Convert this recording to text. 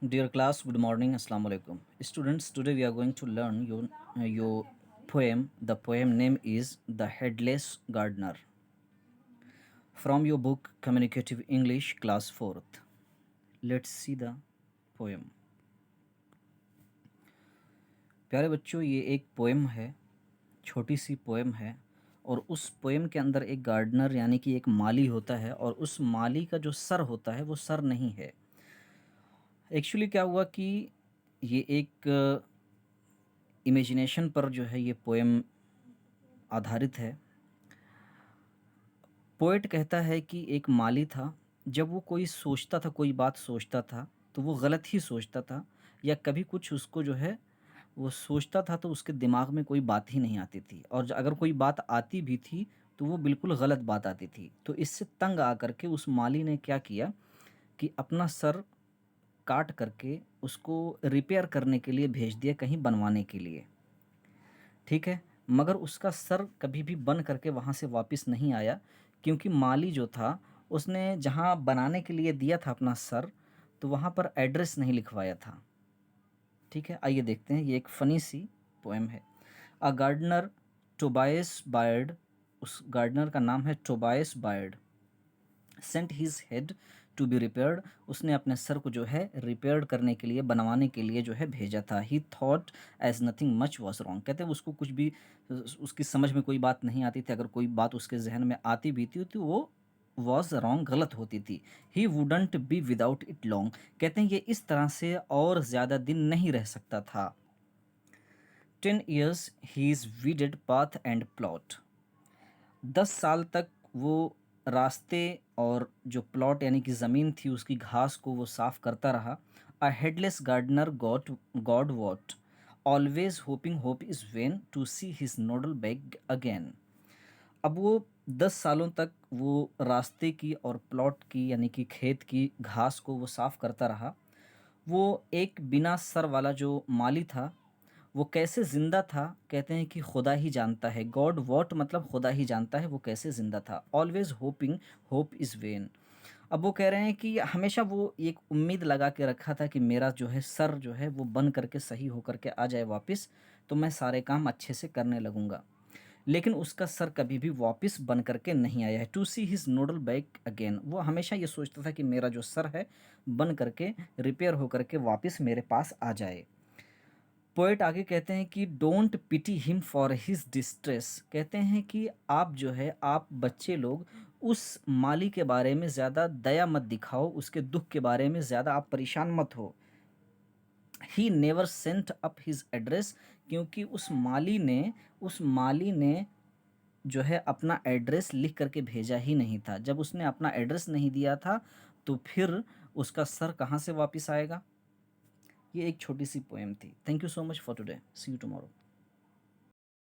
Dear class, good morning. Assalamu alaikum. Students, today we are going to learn your poem. The poem name is The Headless Gardener from your book Communicative English, class 4th. Let's see the poem. प्यारे बच्चों, ये एक poem है, छोटी सी poem है और उस पोएम के अंदर एक गार्डनर यानी कि एक माली होता है और उस माली का जो सर होता है वो सर नहीं है। एक्चुअली क्या हुआ कि ये एक इमेजिनेशन पर जो है ये पोएम आधारित है। पोएट कहता है कि एक माली था, जब वो कोई सोचता था, कोई बात सोचता था, तो वो गलत ही सोचता था या कभी कुछ उसको जो है वो सोचता था तो उसके दिमाग में कोई बात ही नहीं आती थी और अगर कोई बात आती भी थी तो वो बिल्कुल गलत बात आती थी। तो इससे तंग आकर के उस माली ने क्या किया कि अपना सर काट करके उसको रिपेयर करने के लिए भेज दिया, कहीं बनवाने के लिए। ठीक है, मगर उसका सर कभी भी बन करके वहाँ से वापस नहीं आया, क्योंकि माली जो था उसने जहाँ बनाने के लिए दिया था अपना सर, तो वहाँ पर एड्रेस नहीं लिखवाया था। ठीक है, आइए देखते हैं, ये एक फ़नी सी पोएम है। अ गार्डनर टोबायस बायर्ड, उस गार्डनर का नाम है Tobias Baird, sent his head to be repaired, उसने अपने सर को जो है रिपेयर्ड करने के लिए, बनवाने के लिए जो है भेजा था। He thought as nothing much was wrong, कहते हैं उसको कुछ भी उसकी समझ में कोई बात नहीं आती थी, अगर कोई बात उसके जहन में आती भी थी तो वो वॉज रॉन्ग, गलत होती थी। ही wouldn't be without it long, कहते हैं ये इस तरह से और ज़्यादा दिन नहीं रह सकता था। 10 years he is weeded path and plot, 10 साल तक वो रास्ते और जो प्लॉट यानी कि ज़मीन थी उसकी घास को वो साफ करता रहा। A headless gardener god what, always hoping hope is vain to see his noddle bag again. अब वो 10 सालों तक वो रास्ते की और प्लॉट की यानी कि खेत की घास को वो साफ करता रहा। वो एक बिना सर वाला जो माली था, वो कैसे ज़िंदा था, कहते हैं कि खुदा ही जानता है। गॉड वॉट मतलब खुदा ही जानता है वो कैसे ज़िंदा था। Always hoping hope is when, अब वो कह रहे हैं कि हमेशा वो एक उम्मीद लगा के रखा था कि मेरा जो है सर जो है वो बन करके सही होकर के आ जाए वापस, तो मैं सारे काम अच्छे से करने लगूंगा। लेकिन उसका सर कभी भी वापस बन करके नहीं आया है। To see his nodal back again, वो हमेशा ये सोचता था कि मेरा जो सर है बन करके रिपेयर होकर के वापस मेरे पास आ जाए। पोएट आगे कहते हैं कि don't pity him for his distress, कहते हैं कि आप जो है, आप बच्चे लोग उस माली के बारे में ज़्यादा दया मत दिखाओ, उसके दुख के बारे में ज़्यादा आप परेशान मत हो। He never sent up his address, क्योंकि उस माली ने जो है अपना एड्रेस लिख करके भेजा ही नहीं था। जब उसने अपना एड्रेस नहीं दिया था तो फिर उसका सर कहाँ से वापस आएगा। ये एक छोटी सी पोएम थी। Thank you so much for today, see you tomorrow.